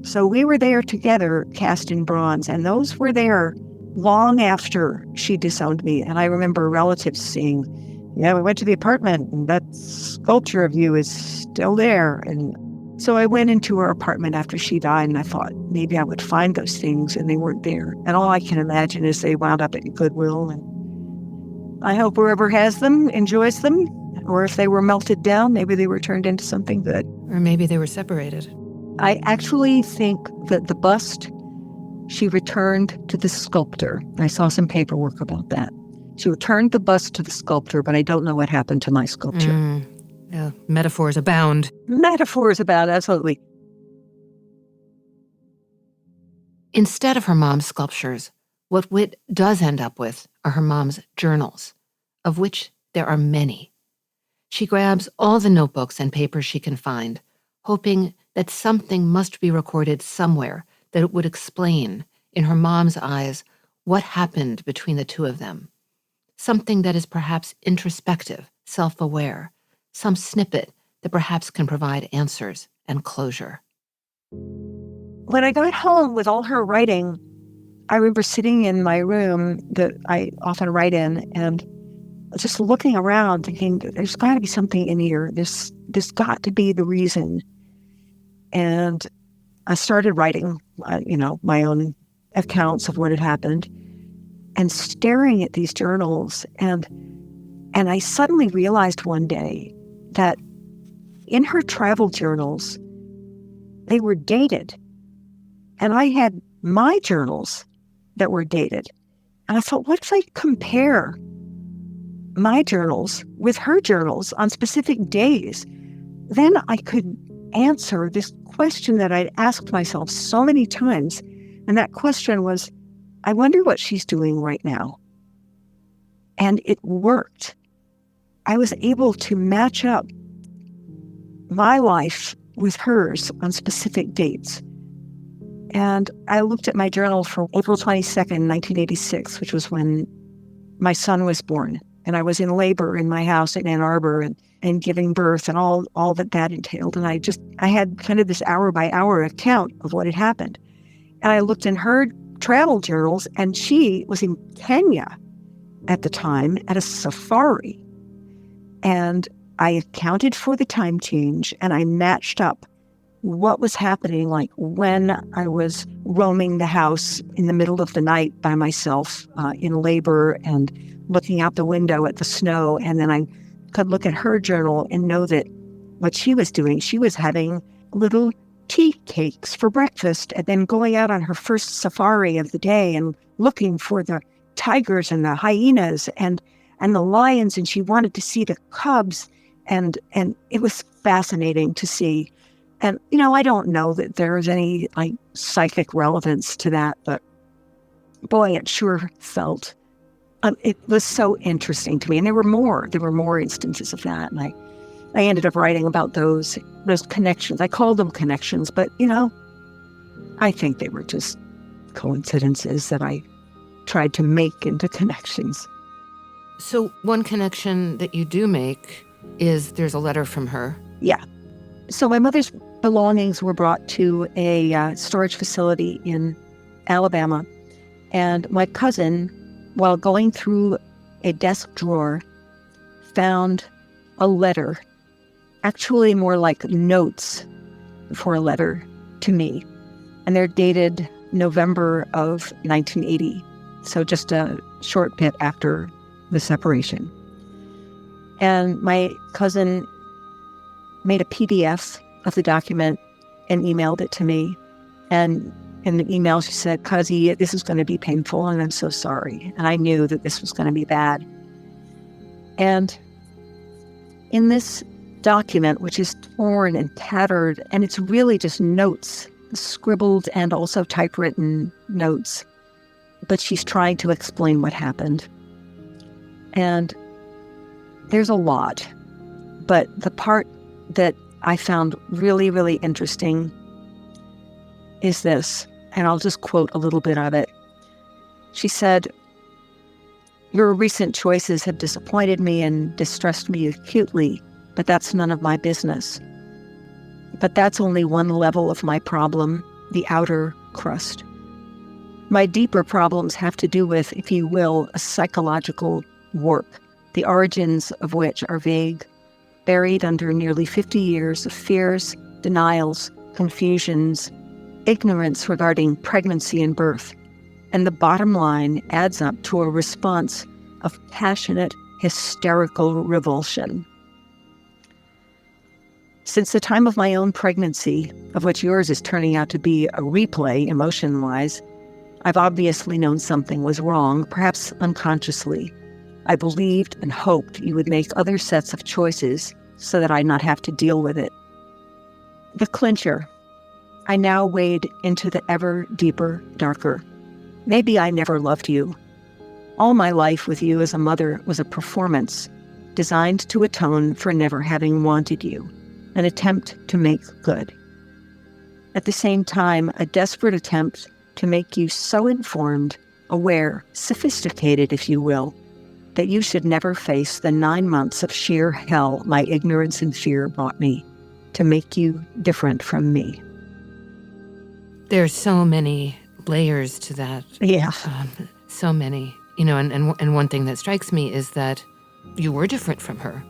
So we were there together, cast in bronze, and those were there long after she disowned me. And I remember relatives saying, "Yeah, we went to the apartment, and that sculpture of you is still there." And so I went into her apartment after she died, and I thought maybe I would find those things, and they weren't there. And all I can imagine is they wound up at Goodwill. And I hope whoever has them enjoys them. Or if they were melted down, maybe they were turned into something good. Or maybe they were separated. I actually think that the bust, she returned to the sculptor. I saw some paperwork about that. She returned the bust to the sculptor, but I don't know what happened to my sculpture. Yeah, metaphors abound. Metaphors abound, absolutely. Instead of her mom's sculptures, what Whit does end up with are her mom's journals, of which there are many. She grabs all the notebooks and papers she can find, hoping that something must be recorded somewhere that would explain, in her mom's eyes, what happened between the two of them. Something that is perhaps introspective, self-aware, some snippet that perhaps can provide answers and closure. When I got home with all her writing, I remember sitting in my room that I often write in and just looking around thinking, there's got to be something in here. There's got to be the reason. And I started writing, my own accounts of what had happened and staring at these journals. And I suddenly realized one day that in her travel journals, they were dated. And I had my journals that were dated. And I thought, what if I compare my journals with her journals on specific days? Then I could answer this question that I'd asked myself so many times. And that question was, I wonder what she's doing right now. And it worked. I was able to match up my life with hers on specific dates. And I looked at my journal for April 22nd, 1986, which was when my son was born. And I was in labor in my house in Ann Arbor and giving birth and all that entailed. And I had kind of this hour by hour account of what had happened. And I looked in her travel journals, and she was in Kenya at the time at a safari. And I accounted for the time change, and I matched up what was happening, like when I was roaming the house in the middle of the night by myself in labor and looking out the window at the snow. And then I could look at her journal and know that what she was doing, she was having little tea cakes for breakfast and then going out on her first safari of the day and looking for the tigers and the hyenas and the lions. And she wanted to see the cubs. And it was fascinating to see. And, I don't know that there's any psychic relevance to that, but boy, it sure felt, it was so interesting to me. And there were more instances of that. And I ended up writing about those connections. I called them connections, but, I think they were just coincidences that I tried to make into connections. So one connection that you do make is there's a letter from her. Yeah. So my mother's belongings were brought to a storage facility in Alabama. And my cousin, while going through a desk drawer, found a letter, actually more like notes for a letter to me. And they're dated November of 1980. So just a short bit after the separation. And my cousin made a PDF of the document and emailed it to me. And in the email, she said, "Cuzzy, this is going to be painful, and I'm so sorry." And I knew that this was going to be bad. And in this document, which is torn and tattered, and it's really just notes, scribbled and also typewritten notes, but she's trying to explain what happened. And there's a lot, but the part that I found really, really interesting is this, and I'll just quote a little bit of it. She said, "Your recent choices have disappointed me and distressed me acutely, but that's none of my business. But that's only one level of my problem, the outer crust. My deeper problems have to do with, if you will, a psychological warp, the origins of which are vague, buried under nearly 50 years of fears, denials, confusions, ignorance regarding pregnancy and birth. And the bottom line adds up to a response of passionate, hysterical revulsion. Since the time of my own pregnancy, of which yours is turning out to be a replay emotion-wise, I've obviously known something was wrong, perhaps unconsciously. I believed and hoped you would make other sets of choices so that I'd not have to deal with it. The clincher. I now wade into the ever deeper, darker. Maybe I never loved you. All my life with you as a mother was a performance designed to atone for never having wanted you, an attempt to make good. At the same time, a desperate attempt to make you so informed, aware, sophisticated, if you will, that you should never face the 9 months of sheer hell my ignorance and fear brought me, to make you different from me. There's so many layers to that. Yeah. So many. And one thing that strikes me is that you were different from her.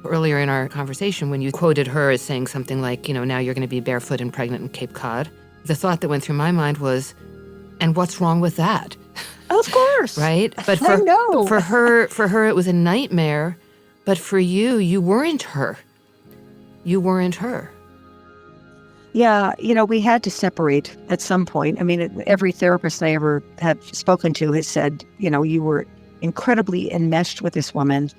Earlier in our conversation, when you quoted her as saying something like, now you're going to be barefoot and pregnant in Cape Cod, the thought that went through my mind was, and what's wrong with that? Of course. Right? But I know. for her, it was a nightmare. But for you weren't her. You weren't her. Yeah, we had to separate at some point. I mean, every therapist I ever have spoken to has said, you were incredibly enmeshed with this woman,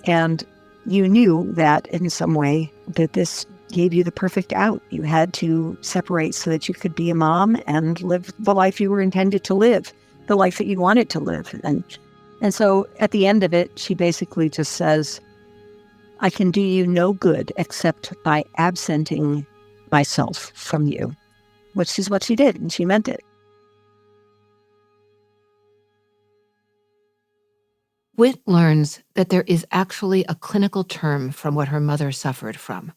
and you knew that in some way that this gave you the perfect out. You had to separate so that you could be a mom and live the life you were intended to live, the life that you wanted to live. And so at the end of it, she basically just says, I can do you no good except by absenting myself from you, which is what she did, and she meant it. Whit learns that there is actually a clinical term from what her mother suffered from,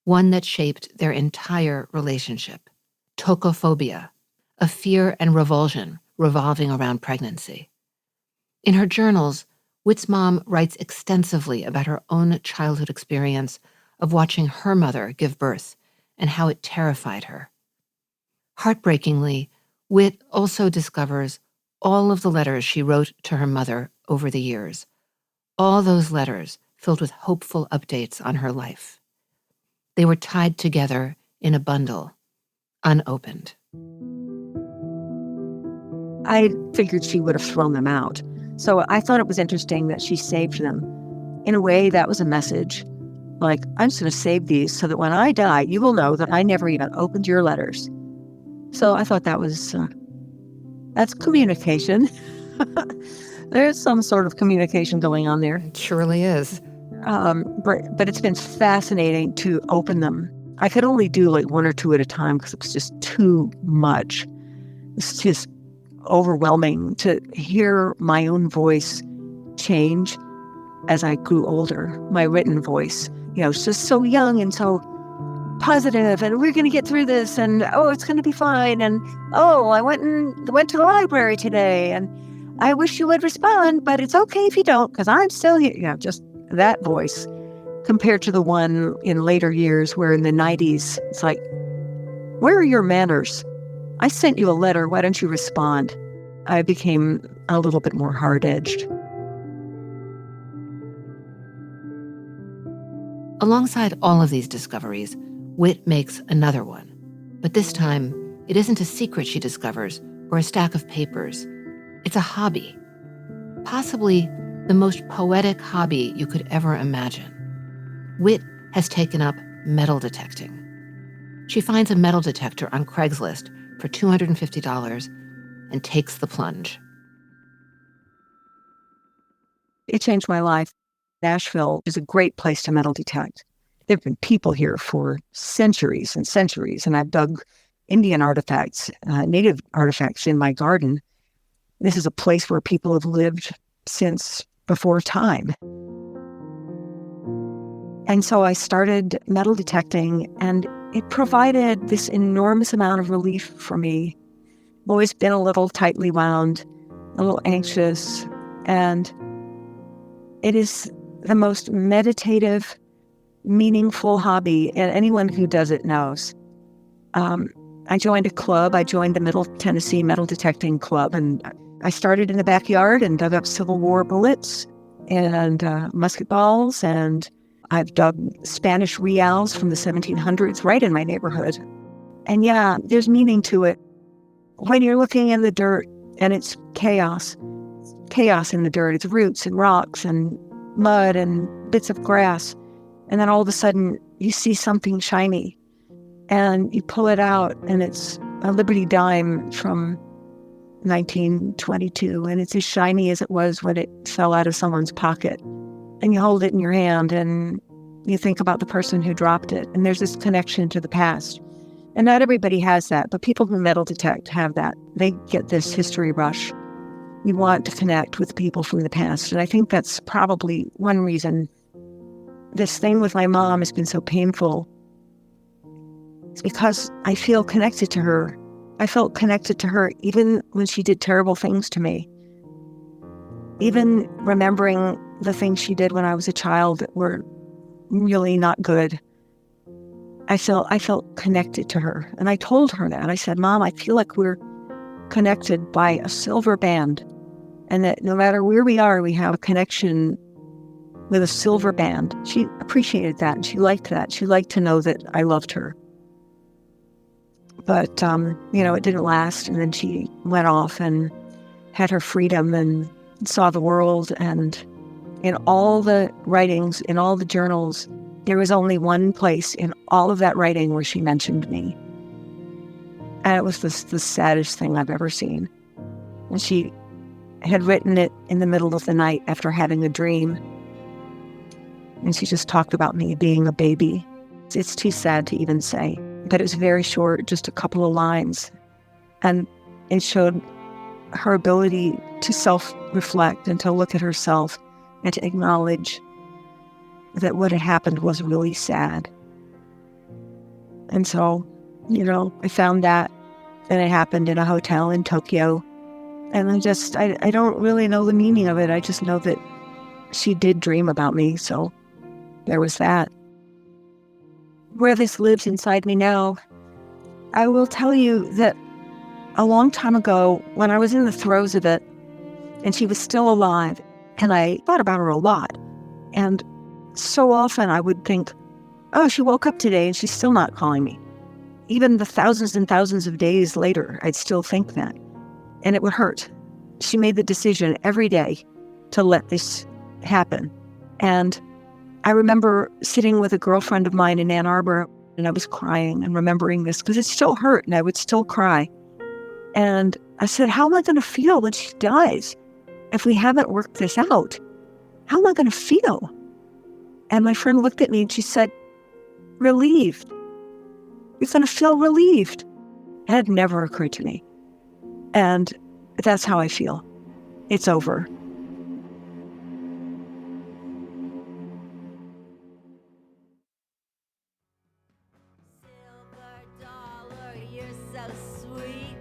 one that shaped their entire relationship: tocophobia, a fear and revulsion revolving around pregnancy. In her journals, Whit's mom writes extensively about her own childhood experience of watching her mother give birth and how it terrified her. Heartbreakingly, Whit also discovers all of the letters she wrote to her mother over the years, all those letters filled with hopeful updates on her life. They were tied together in a bundle, unopened. I figured she would have thrown them out. So I thought it was interesting that she saved them. In a way, that was a message. Like, I'm just going to save these so that when I die, you will know that I never even opened your letters. So I thought that was, that's communication. There's some sort of communication going on there. It surely is. But it's been fascinating to open them. I could only do like one or two at a time because it was just too much. It's just overwhelming to hear my own voice change as I grew older. My written voice, it's just so young and so positive, and we're going to get through this, and it's going to be fine, and I went to the library today, and I wish you would respond, but it's okay if you don't, because I'm still here. Just that voice compared to the one in later years where in the 90s, it's like, where are your manners? I sent you a letter. Why don't you respond? I became a little bit more hard-edged. Alongside all of these discoveries, Whit makes another one. But this time, it isn't a secret she discovers or a stack of papers. It's a hobby. Possibly the most poetic hobby you could ever imagine. Whit has taken up metal detecting. She finds a metal detector on Craigslist for $250 and takes the plunge. It changed my life. Nashville is a great place to metal detect. There have been people here for centuries and centuries, and I've dug Indian artifacts, native artifacts in my garden. This is a place where people have lived since before time. And so I started metal detecting, and it provided this enormous amount of relief for me. I've always been a little tightly wound, a little anxious, and it is the most meditative, meaningful hobby, and anyone who does it knows. I joined a club. I joined the Middle Tennessee Metal Detecting Club, and I started in the backyard and dug up Civil War bullets and musket balls, and I've dug Spanish reals from the 1700s right in my neighborhood. And yeah, there's meaning to it. When you're looking in the dirt and it's chaos in the dirt, it's roots and rocks and mud and bits of grass. And then all of a sudden you see something shiny and you pull it out, and it's a Liberty dime from 1922. And it's as shiny as it was when it fell out of someone's pocket. And you hold it in your hand and you think about the person who dropped it. And there's this connection to the past. And not everybody has that, but people who metal detect have that. They get this history rush. You want to connect with people from the past. And I think that's probably one reason this thing with my mom has been so painful. It's because I feel connected to her. I felt connected to her even when she did terrible things to me. Even remembering the things she did when I was a child that were really not good. I felt connected to her. And I told her that. I said, Mom, I feel like we're connected by a silver band. And that no matter where we are, we have a connection with a silver band. She appreciated that. And she liked that. She liked to know that I loved her. But, it didn't last. And then she went off and had her freedom and saw the world. And in all the writings, in all the journals, there was only one place in all of that writing where she mentioned me. And it was the saddest thing I've ever seen. And she had written it in the middle of the night after having a dream. And she just talked about me being a baby. It's too sad to even say. but it was very short, just a couple of lines. And it showed her ability to self-reflect and to look at herself and to acknowledge that what had happened was really sad. And so, I found that, and it happened in a hotel in Tokyo. And I don't really know the meaning of it. I just know that she did dream about me, so there was that. Where this lives inside me now, I will tell you that a long time ago, when I was in the throes of it, and she was still alive, and I thought about her a lot. And so often I would think, oh, she woke up today and she's still not calling me. Even the thousands and thousands of days later, I'd still think that. And it would hurt. She made the decision every day to let this happen. And I remember sitting with a girlfriend of mine in Ann Arbor, and I was crying and remembering this because it still hurt, and I would still cry. And I said, how am I going to feel when she dies? If we haven't worked this out, how am I going to feel? And my friend looked at me and she said, relieved. You're going to feel relieved. It had never occurred to me. And that's how I feel. It's over. Silver dollar, you're so sweet.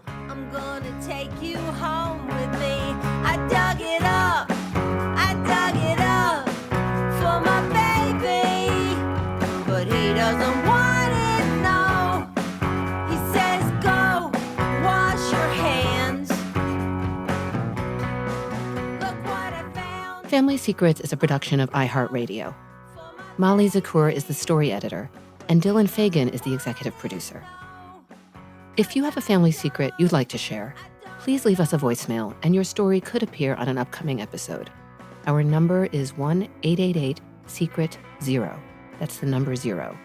I'm gonna take you home with me. I dug it up for my baby, but he doesn't want it, no. He says go wash your hands. Look what I found. Family Secrets is a production of iHeartRadio. Molly Zakur is the story editor, and Dylan Fagan is the executive producer. If you have a family secret you'd like to share, please leave us a voicemail, and your story could appear on an upcoming episode. Our number is 1-888-SECRET-0. That's the number 0.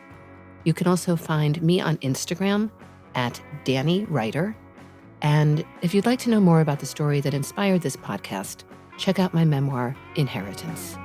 You can also find me on Instagram at Dani Writer. And if you'd like to know more about the story that inspired this podcast, check out my memoir, Inheritance.